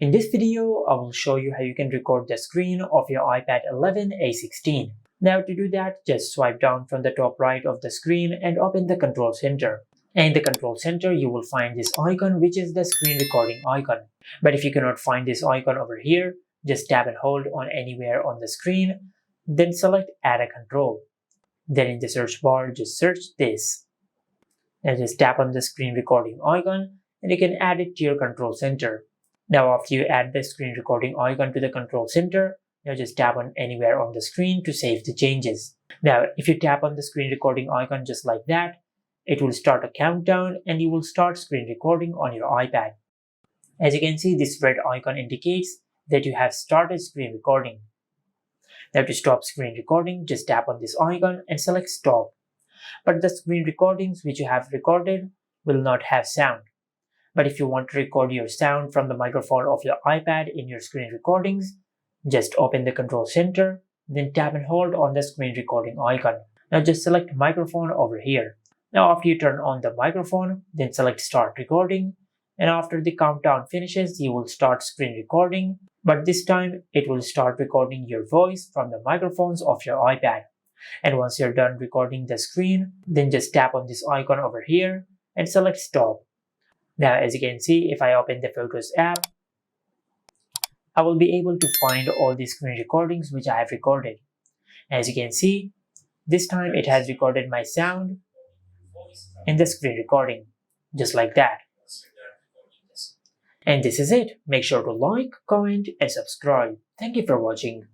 In this video, I will show you how you can record the screen of your iPad 11 A16. Now to do that, just swipe down from the top right of the screen and open the control center. And in the control center, you will find this icon, which is the screen recording icon. But if you cannot find this icon over here, just tap and hold on anywhere on the screen, then select add a control. Then in the search bar, just search this. And just tap on the screen recording icon and you can add it to your control center. Now after you add the screen recording icon to the control center, now just tap on anywhere on the screen to save the changes. Now if you tap on the screen recording icon just like that, it will start a countdown and you will start screen recording on your iPad. As you can see, this red icon indicates that you have started screen recording. Now to stop screen recording, just tap on this icon and select stop. But the screen recordings which you have recorded will not have sound. But if you want to record your sound from the microphone of your iPad in your screen recordings, just open the control center, then tap and hold on the screen recording icon. Now just select microphone over here. Now after you turn on the microphone, then select start recording, and after the countdown finishes, you will start screen recording, but this time it will start recording your voice from the microphones of your iPad. And once you're done recording the screen, then just tap on this icon over here and select stop. Now as you can see, if I open the Photos app, I will be able to find all the screen recordings which I have recorded. As you can see, this time it has recorded my sound in the screen recording, just like that. And this is it. Make sure to like, comment and subscribe. Thank you for watching.